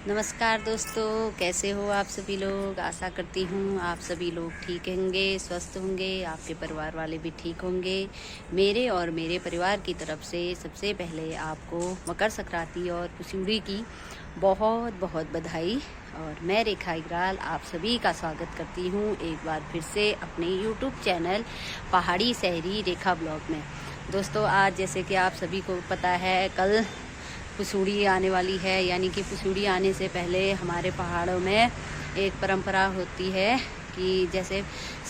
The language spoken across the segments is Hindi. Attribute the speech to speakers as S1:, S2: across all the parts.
S1: नमस्कार दोस्तों, कैसे हो आप सभी लोग। आशा करती हूँ आप सभी लोग ठीक होंगे, स्वस्थ होंगे, आपके परिवार वाले भी ठीक होंगे। मेरे और मेरे परिवार की तरफ से सबसे पहले आपको मकर संक्रांति और पुष्यूड़ी की बहुत बहुत बधाई। और मैं रेखा इकराल आप सभी का स्वागत करती हूँ एक बार फिर से अपने यूट्यूब चैनल पहाड़ी शहरी रेखा ब्लॉग में। दोस्तों, आज जैसे कि आप सभी को पता है, कल पुष्यूड़ी आने वाली है। यानी कि पुष्यूड़ी आने से पहले हमारे पहाड़ों में एक परंपरा होती है कि जैसे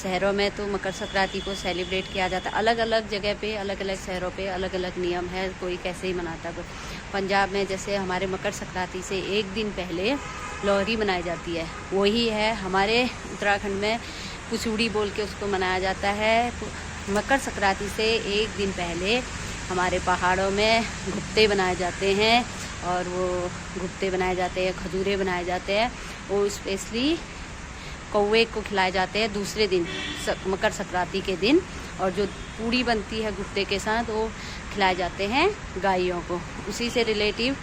S1: शहरों में तो मकर संक्रांति को सेलिब्रेट किया जाता है। अलग अलग जगह पे, अलग अलग शहरों पे अलग अलग नियम है, कोई कैसे ही मनाता है। पंजाब में जैसे हमारे मकर संक्रांति से एक दिन पहले लोहरी मनाई जाती है, वही है हमारे उत्तराखंड में पुष्यूड़ी बोल के उसको मनाया जाता है। मकर संक्रांति से एक दिन पहले हमारे पहाड़ों में गुप्ते बनाए जाते हैं, और वो गुप्ते बनाए जाते हैं, खजूरे बनाए जाते हैं। वो स्पेशली कौवे को खिलाए जाते हैं दूसरे दिन, मकर संक्रांति के दिन। और जो पूड़ी बनती है गुप्ते के साथ, वो खिलाए जाते हैं गायों को। उसी से रिलेटिव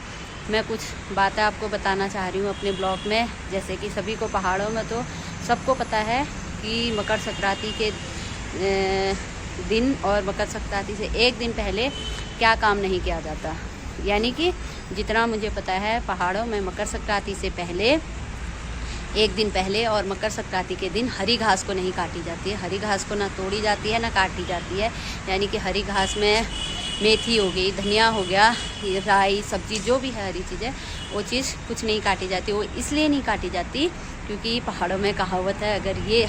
S1: मैं कुछ बातें आपको बताना चाह रही हूँ अपने ब्लॉग में। जैसे कि सभी को पहाड़ों में तो सबको पता है कि मकर संक्रांति के दिन और मकर संक्रांति से एक दिन पहले क्या काम नहीं किया जाता। यानी कि जितना मुझे पता है, पहाड़ों में मकर संक्रांति से पहले एक दिन पहले और मकर संक्रांति के दिन हरी घास को नहीं काटी जाती है। हरी घास को ना तोड़ी जाती है ना काटी जाती है। यानी कि हरी घास में मेथी हो गई, धनिया हो गया, राई, सब्जी जो भी है हरी चीज़ें, वो चीज़ कुछ नहीं काटी जाती। वो इसलिए नहीं काटी जाती क्योंकि पहाड़ों में कहावत है, अगर ये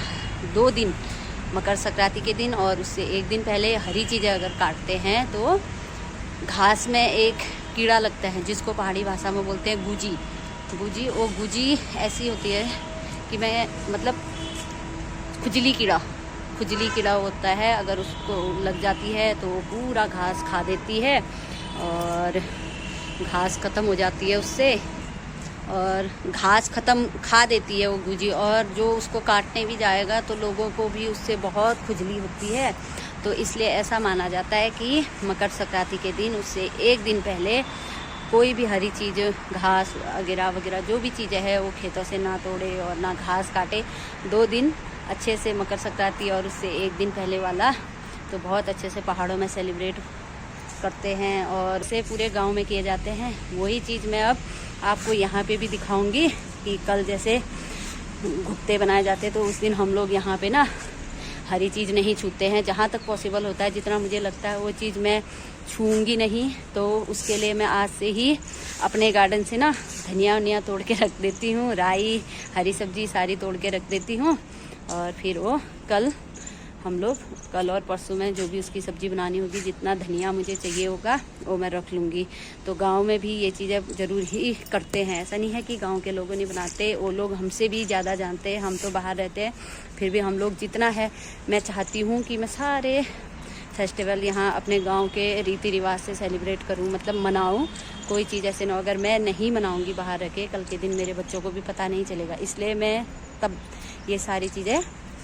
S1: 2 दिन मकर संक्रांति के दिन और उससे एक दिन पहले हरी चीज़ें अगर काटते हैं तो घास में एक कीड़ा लगता है, जिसको पहाड़ी भाषा में बोलते हैं गुजी। वो गुजी ऐसी होती है कि खुजली कीड़ा होता है। अगर उसको लग जाती है तो पूरा घास खा देती है और घास ख़त्म हो जाती है उससे, और घास ख़त्म खा देती है वो गुजी। और जो उसको काटने भी जाएगा तो लोगों को भी उससे बहुत खुजली होती है। तो इसलिए ऐसा माना जाता है कि मकर संक्रांति के दिन, उससे एक दिन पहले कोई भी हरी चीज़, घास वगैरह वगैरह जो भी चीज़ें हैं, वो खेतों से ना तोड़े और ना घास काटे। 2 दिन अच्छे से मकर संक्रांति और उससे एक दिन पहले वाला तो बहुत अच्छे से पहाड़ों में सेलिब्रेट करते हैं और इसे पूरे गांव में किए जाते हैं। वही चीज़ मैं अब आपको यहाँ पे भी दिखाऊंगी कि कल जैसे गुप्ते बनाए जाते हैं तो उस दिन हम लोग यहाँ पे ना हरी चीज़ नहीं छूते हैं। जहाँ तक पॉसिबल होता है, जितना मुझे लगता है, वो चीज़ मैं छूऊंगी नहीं। तो उसके लिए मैं आज से ही अपने गार्डन से ना धनिया वनिया तोड़ के रख देती हूँ, राई, हरी सब्जी सारी तोड़ के रख देती हूँ। और फिर वो कल और परसों में जो भी उसकी सब्ज़ी बनानी होगी, जितना धनिया मुझे चाहिए होगा वो मैं रख लूँगी। तो गांव में भी ये चीज़ें ज़रूर ही करते हैं। ऐसा नहीं है कि गांव के लोगों नहीं बनाते, वो लोग हमसे भी ज़्यादा जानते हैं। हम तो बाहर रहते हैं, फिर भी हम लोग जितना है, मैं चाहती हूँ कि मैं सारे फेस्टिवल यहाँ अपने गाँव के रीति रिवाज से सेलिब्रेट करूँ, मतलब मनाऊँ। कोई चीज़ ऐसे ना, अगर मैं नहीं मनाऊँगी बाहर रह के, कल के दिन मेरे बच्चों को भी पता नहीं चलेगा। इसलिए मैं तब ये सारी चीज़ें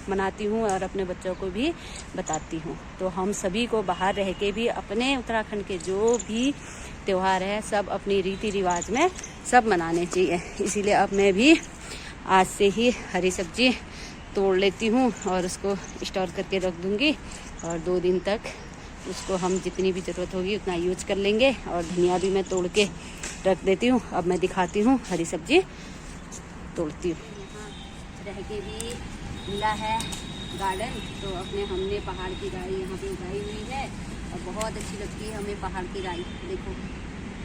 S1: मनाती हूँ और अपने बच्चों को भी बताती हूँ। तो हम सभी को बाहर रह के भी अपने उत्तराखंड के जो भी त्यौहार है, सब अपनी रीति रिवाज में सब मनाने चाहिए। इसीलिए अब मैं भी आज से ही हरी सब्जी तोड़ लेती हूँ और उसको स्टोर करके रख दूँगी, और 2 दिन तक उसको हम जितनी भी ज़रूरत होगी उतना यूज कर लेंगे। और धनिया भी मैं तोड़ के रख देती हूँ। अब मैं दिखाती हूँ हरी सब्जी तोड़ती हूँ। यहाँ रह के भी मिला है गार्डन, तो हमने पहाड़ की राई यहाँ पे उगाई हुई है और बहुत अच्छी लगती है हमें पहाड़ की राई। देखो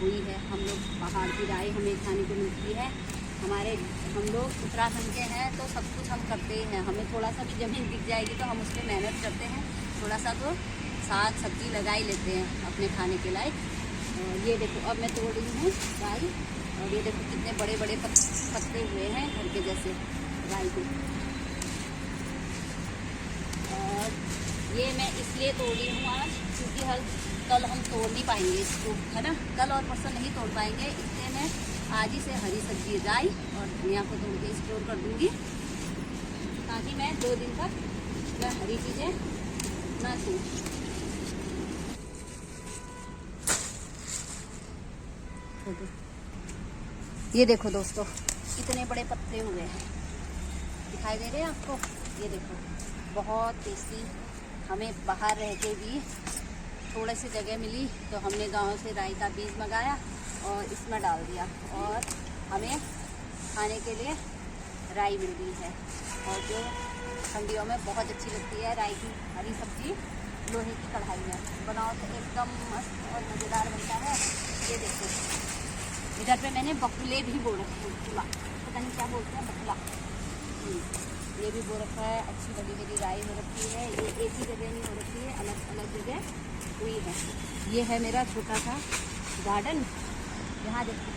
S1: हुई है, हम लोग पहाड़ की राई हमें खाने को मिलती है। हम लोग उत्तराखंड के हैं तो सब कुछ हम करते ही हैं। हमें थोड़ा सा भी ज़मीन दिख जाएगी तो हम उस पर मेहनत करते हैं, थोड़ा सा तो साग सब्जी लगा ही लेते हैं अपने खाने के लायक। ये देखो अब मैं तोड़ रही हूँ राई, और ये देखो कितने बड़े बड़े पत्ते हुए हैं घर के जैसे राई के। और ये मैं इसलिए तोड़ रही हूँ आज क्योंकि कल हम तोड़ नहीं पाएंगे इसको, है ना, कल और परसों नहीं तोड़ पाएंगे। इसलिए मैं आज ही से हरी सब्जी, राई और धनिया को तोड़ के स्टोर कर दूँगी, ताकि मैं 2 दिन तक मैं हरी चीज़ें ना छूँ। ये देखो दोस्तों कितने बड़े पत्ते हुए हैं, दिखाई दे रहे हैं आपको। ये देखो बहुत टेस्टी। हमें बाहर रह के भी थोड़ी सी जगह मिली तो हमने गांव से राई का बीज मंगाया और इसमें डाल दिया और हमें खाने के लिए राई मिल गई है। और जो ठंडियों में बहुत अच्छी लगती है राई की हरी सब्जी, लोहे की कढ़ाई में बनाओ तो एकदम मस्त और मज़ेदार बनता है। ये देखो इधर पे मैंने बकुले भी बो रखे हैं, बकुला पता नहीं क्या बोलते हैं, बकुला। ये भी बो रखा है। अच्छी बड़ी बड़ी राई हो रखी है। ये एक ही जगह नहीं हो रखी है, अलग अलग जगह हुई है। ये है मेरा छोटा सा गार्डन। यहाँ देखो,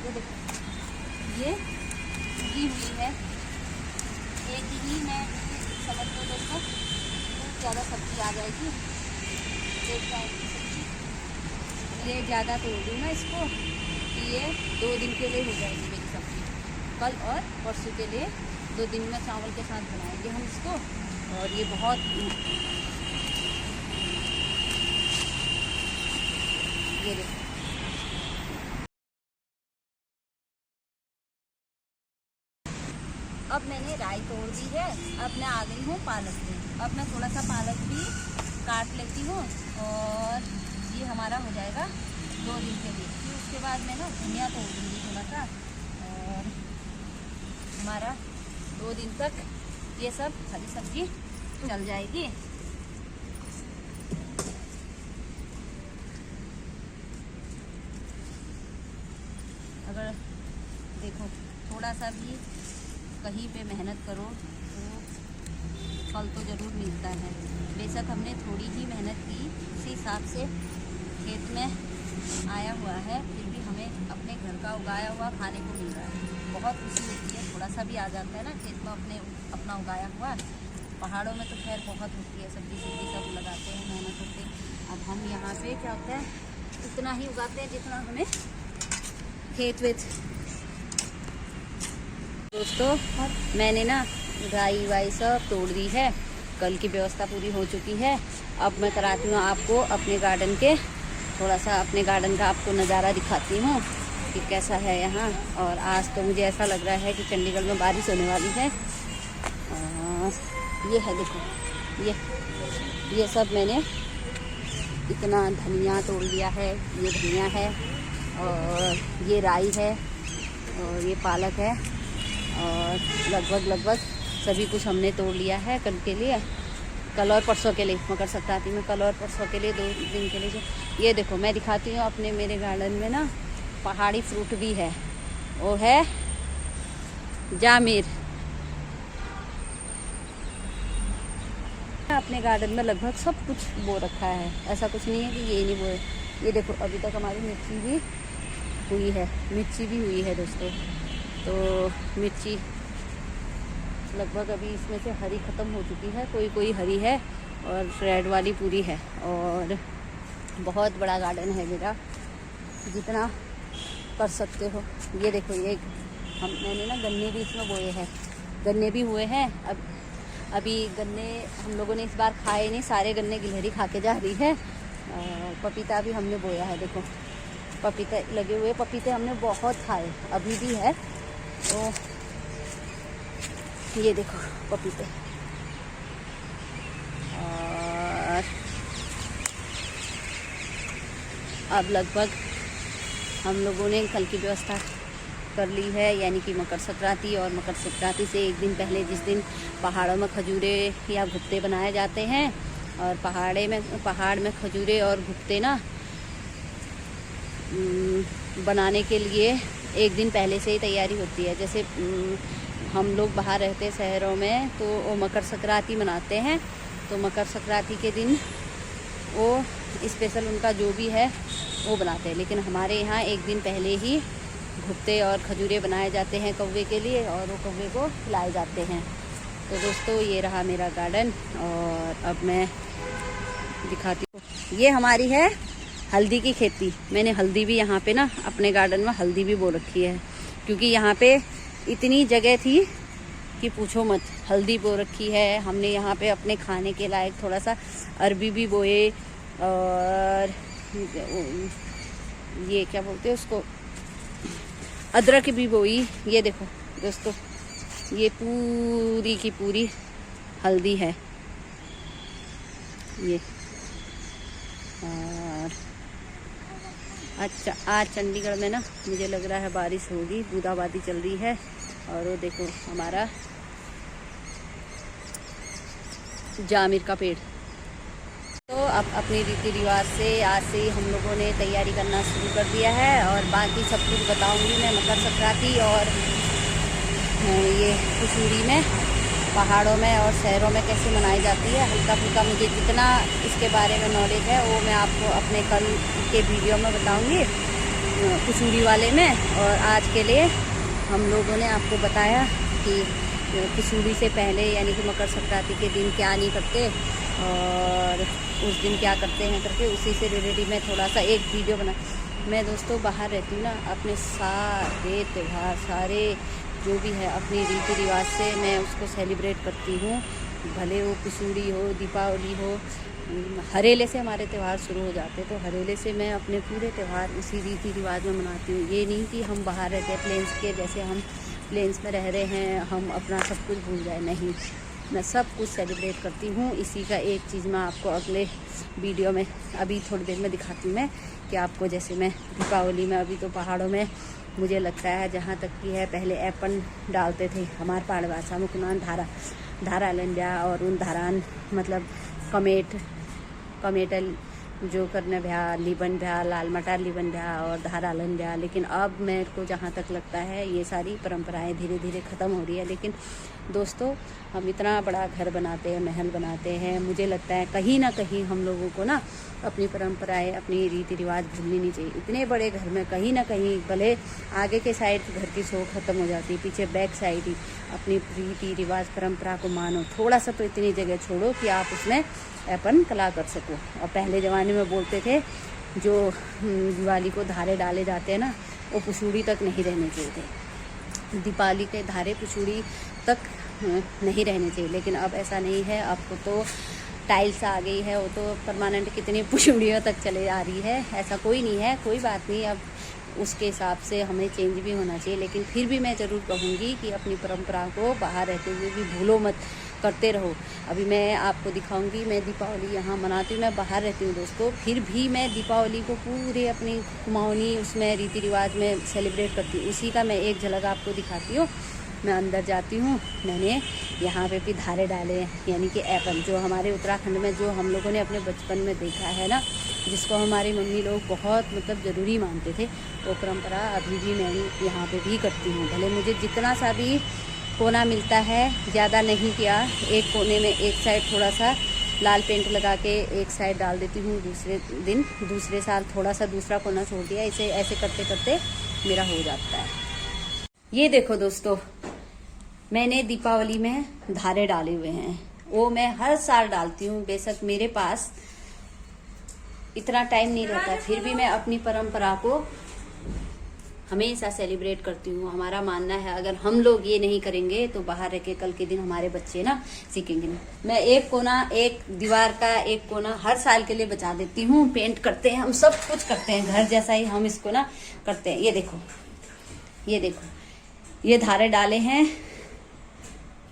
S1: ये देखो ये उगी हुई है। एक ही में समझ लो दोस्तों बहुत ज़्यादा सब्जी आ जाएगी, एक टाइम की सब्जी। ये ज़्यादा तोड़ दूँ मैं इसको कि ये 2 दिन के लिए हो जाएगी मेरी सब्जी। कल और परसों के लिए 2 दिन में चावल के साथ बनाएंगे हम इसको। और ये बहुत ये देखो अब मैंने राई तोड़ दी है। अब मैं आ गई हूँ पालक में। अब मैं थोड़ा सा पालक भी काट लेती हूँ और ये हमारा हो जाएगा 2 दिन के लिए। फिर उसके बाद मैं ना धनिया तोड़ दूँगी थोड़ा सा और हमारा 2 दिन तक ये सब हरी सब्जी चल जाएगी। अगर देखो थोड़ा सा भी कहीं पे मेहनत करो तो फल तो ज़रूर मिलता है। बेशक हमने थोड़ी ही मेहनत की, उसी हिसाब से खेत में आया हुआ है, फिर भी हमें अपने घर का उगाया हुआ खाने को मिल रहा है। बहुत खुशी होती है। थोड़ा सा भी आ जाता है ना खेत में अपना उगाया हुआ। पहाड़ों में तो खैर बहुत होती है, सब्जी सब लगाते हैं, मेहनत होती है। अब हम यहाँ पे क्या होता है इतना ही उगाते हैं जितना हमें खेत वेत। दोस्तों मैंने ना राई वाई सब तोड़ दी है, कल की व्यवस्था पूरी हो चुकी है। अब मैं कराती हूँ आपको अपने गार्डन के थोड़ा सा अपने गार्डन का आपको नज़ारा दिखाती हूँ कि कैसा है यहाँ। और आज तो मुझे ऐसा लग रहा है कि चंडीगढ़ में बारिश होने वाली है। ये है देखो ये सब मैंने इतना धनिया तोड़ लिया है। ये धनिया है और ये राई है और ये पालक है और लगभग सभी कुछ हमने तोड़ लिया है कल के लिए, कल और परसों के लिए, मकर संक्रांति में कल और परसों के लिए 2 दिन के लिए। ये देखो मैं दिखाती हूँ अपने मेरे गार्डन में ना पहाड़ी फ्रूट भी है, वो है जामिर। अपने गार्डन में लगभग सब कुछ बो रखा है, ऐसा कुछ नहीं है कि ये नहीं बोए। ये देखो अभी तक हमारी मिर्ची भी हुई है दोस्तों। तो मिर्ची लगभग अभी इसमें से हरी ख़त्म हो चुकी है, कोई हरी है और रेड वाली पूरी है। और बहुत बड़ा गार्डन है मेरा, जितना कर सकते हो। ये देखो ये मैंने ना गन्ने भी इसमें बोए हैं, गन्ने भी हुए हैं। अभी गन्ने हम लोगों ने इस बार खाए नहीं, सारे गन्ने गिलहरी खा के जा रही है। पपीता भी हमने बोया है, देखो पपीते लगे हुए, पपीते हमने बहुत खाए, अभी भी है। तो ये देखो पपीते। और अब लगभग हम लोगों ने कल की व्यवस्था कर ली है, यानी कि मकर संक्रांति। और मकर संक्रांति से एक दिन पहले जिस दिन पहाड़ों में खजूरे या भुट्टे बनाए जाते हैं, और पहाड़ में खजूरे और भुट्टे ना बनाने के लिए एक दिन पहले से ही तैयारी होती है। जैसे हम लोग बाहर रहते शहरों में तो वो मकर संक्रांति मनाते हैं, तो मकर संक्रांति के दिन वो स्पेशल उनका जो भी है वो बनाते हैं। लेकिन हमारे यहाँ एक दिन पहले ही भुट्टे और खजूरे बनाए जाते हैं कौवे के लिए, और वो कौवे को खिलाए जाते हैं। तो दोस्तों ये रहा मेरा गार्डन। और अब मैं दिखाती हूँ, ये हमारी है हल्दी की खेती। मैंने हल्दी भी यहाँ पे ना अपने गार्डन में हल्दी भी बो रखी है, क्योंकि यहाँ पे इतनी जगह थी कि पूछो मत। हल्दी बो रखी है हमने यहाँ पे अपने खाने के लायक। थोड़ा सा अरबी भी बोए, और ये क्या बोलते हैं उसको, अदरक भी बोई। ये देखो दोस्तों, ये पूरी की पूरी हल्दी है ये। और अच्छा, आज चंडीगढ़ में ना मुझे लग रहा है बारिश होगी, बूंदाबांदी चल रही है। और वो देखो हमारा जामिर का पेड़। तो अब अपने रीति रिवाज से आज से हम लोगों ने तैयारी करना शुरू कर दिया है, और बाकी सब कुछ बताऊंगी मैं मकर संक्रांति और ये कुसूरी में, पहाड़ों में और शहरों में कैसे मनाई जाती है। हल्का फुल्का मुझे जितना इसके बारे में नॉलेज है वो मैं आपको अपने कल के वीडियो में बताऊंगी कुसूरी वाले में। और आज के लिए हम लोगों ने आपको बताया कि कुसूरी से पहले यानी कि मकर संक्रांति के दिन क्या नहीं करते और उस दिन क्या करते हैं करके, उसी से रिलेटेड मैं थोड़ा सा एक वीडियो बना। मैं दोस्तों बाहर रहती हूँ ना, अपने सारे त्यौहार, सारे जो भी है अपनी रीति रिवाज से मैं उसको सेलिब्रेट करती हूँ। भले वो कुसूरी हो, दीपावली हो, हरेले से हमारे त्यौहार शुरू हो जाते हैं, तो हरेले से मैं अपने पूरे त्यौहार उसी रीति रिवाज में मनाती हूँ। ये नहीं कि हम बाहर रहते हैं प्लेन्स के, जैसे हम प्लेन्स में रह रहे हैं हम अपना सब कुछ भूल जाए, नहीं, मैं सब कुछ सेलिब्रेट करती हूँ। इसी का एक चीज़ मैं आपको अगले वीडियो में अभी थोड़ी देर में दिखाती हूँ मैं, कि आपको जैसे मैं दीपावली में अभी तो पहाड़ों में मुझे लगता है जहाँ तक कि है पहले एपन डालते थे हमारे पहाड़ भाषा में, कुनान धारा लंजा और उन धारान मतलब कमेटल जो करने भ्या लिबन भ्या लाल मटार लिबन भ्या और धारा लन भ्या। लेकिन अब मेरे को जहाँ तक लगता है ये सारी परंपराएं धीरे धीरे ख़त्म हो रही है। लेकिन दोस्तों हम इतना बड़ा घर बनाते हैं, महल बनाते हैं, मुझे लगता है कहीं ना कहीं हम लोगों को ना अपनी परंपराएं, अपनी रीति रिवाज भूलनी नहीं चाहिए। इतने बड़े घर में कहीं ना कहीं भले आगे के साइड घर की शो ख़त्म हो जाती है, पीछे बैक साइड ही अपनी रीति रिवाज परंपरा को मानो। थोड़ा सा तो इतनी जगह छोड़ो कि आप उसमें अपन कला कर सको। और पहले ज़माने में बोलते थे जो दिवाली को धारे डाले जाते हैं ना, वो पुसूड़ी तक नहीं रहने चाहिए थे। दीपावली के धारे पुसूड़ी तक नहीं रहने चाहिए, लेकिन अब ऐसा नहीं है। अब तो टाइल्स आ गई है, वो तो परमानेंट कितनी पुसूड़ियों तक चले आ रही है। ऐसा कोई नहीं है, कोई बात नहीं, अब उसके हिसाब से हमें चेंज भी होना चाहिए। लेकिन फिर भी मैं ज़रूर कहूँगी कि अपनी परंपरा को बाहर रहते हुए भी भूलो मत, करते रहो। अभी मैं आपको दिखाऊंगी, मैं दीपावली यहाँ मनाती हूँ, मैं बाहर रहती हूँ दोस्तों, फिर भी मैं दीपावली को पूरे अपनी कुमाऊनी उसमें रीति रिवाज में सेलिब्रेट करती हूँ। उसी का मैं एक झलक आपको दिखाती हूँ। मैं अंदर जाती हूँ, मैंने यहाँ पे भी धारे डाले हैं, यानी कि एपन, जो हमारे उत्तराखंड में जो हम लोगों ने अपने बचपन में देखा है ना, जिसको हमारी मम्मी लोग बहुत मतलब ज़रूरी मानते थे, वो परंपरा अभी भी मैं यहाँ पे भी करती हूँ। भले मुझे जितना सा भी कोना मिलता है, ज़्यादा नहीं किया, एक कोने में एक साइड थोड़ा सा लाल पेंट लगा के एक साइड डाल देती हूँ, दूसरे साल थोड़ा सा दूसरा कोना छोड़ दिया। इसे ऐसे करते करते मेरा हो जाता है। ये देखो दोस्तों, मैंने दीपावली में धारे डाले हुए हैं, वो मैं हर साल डालती हूँ। बेशक मेरे पास इतना टाइम नहीं रहता, फिर भी मैं अपनी परंपरा को हमेशा सेलिब्रेट करती हूँ। हमारा मानना है अगर हम लोग ये नहीं करेंगे तो बाहर रह के कल के दिन हमारे बच्चे ना सीखेंगे नहीं। मैं एक कोना, एक दीवार का एक कोना हर साल के लिए बचा देती हूँ। पेंट करते हैं, हम सब कुछ करते हैं, घर जैसा ही हम इसको ना करते हैं। ये देखो, ये देखो, ये धारे डाले हैं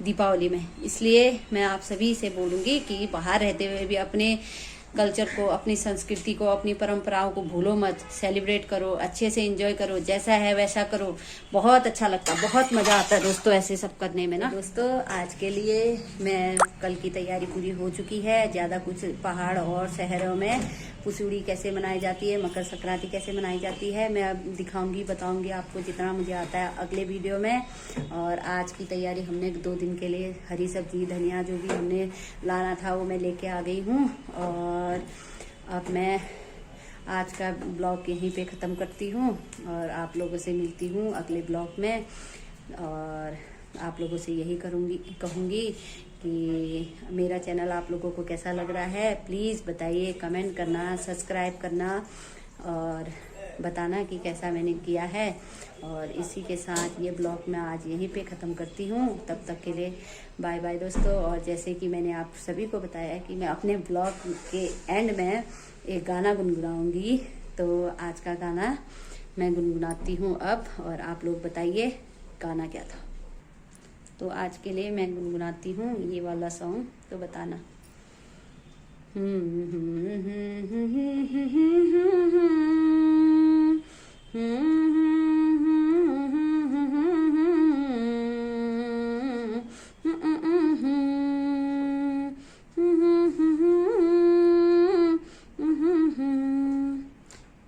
S1: दीपावली में। इसलिए मैं आप सभी से बोलूँगी कि बाहर रहते हुए भी अपने कल्चर को, अपनी संस्कृति को, अपनी परंपराओं को भूलो मत, सेलिब्रेट करो, अच्छे से एंजॉय करो, जैसा है वैसा करो। बहुत अच्छा लगता है, बहुत मज़ा आता है दोस्तों ऐसे सब करने में ना। दोस्तों आज के लिए मैं कल की तैयारी पूरी हो चुकी है। ज़्यादा कुछ पहाड़ और शहरों में पुसूड़ी कैसे मनाई जाती है, मकर संक्रांति कैसे मनाई जाती है, मैं अब दिखाऊंगी, बताऊंगी आपको जितना मुझे आता है अगले वीडियो में। और आज की तैयारी हमने 2 दिन के लिए हरी सब्जी, धनिया जो भी हमने लाना था वो मैं लेके आ गई हूँ। और अब मैं आज का ब्लॉग यहीं पे ख़त्म करती हूँ और आप लोगों से मिलती हूँ अगले ब्लॉग में। और आप लोगों से यही कहूँगी कि मेरा चैनल आप लोगों को कैसा लग रहा है, प्लीज़ बताइए, कमेंट करना, सब्सक्राइब करना और बताना कि कैसा मैंने किया है। और इसी के साथ ये ब्लॉग मैं आज यहीं पे ख़त्म करती हूँ। तब तक के लिए बाय बाय दोस्तों। और जैसे कि मैंने आप सभी को बताया कि मैं अपने ब्लॉग के एंड में एक गाना गुनगुनाऊँगी, तो आज का गाना मैं गुनगुनाती हूँ अब, और आप लोग बताइए गाना क्या था। तो आज के लिए मैं गुनगुनाती हूँ ये वाला सॉन्ग, तो बताना।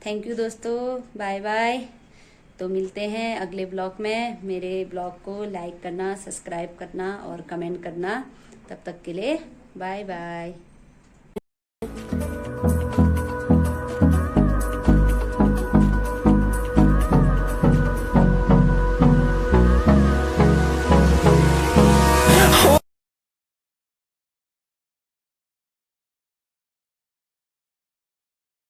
S1: थैंक यू दोस्तों, बाय बाय। तो मिलते हैं अगले ब्लॉग में। मेरे ब्लॉग को लाइक करना, सब्सक्राइब करना और कमेंट करना। तब तक के लिए बाय बाय।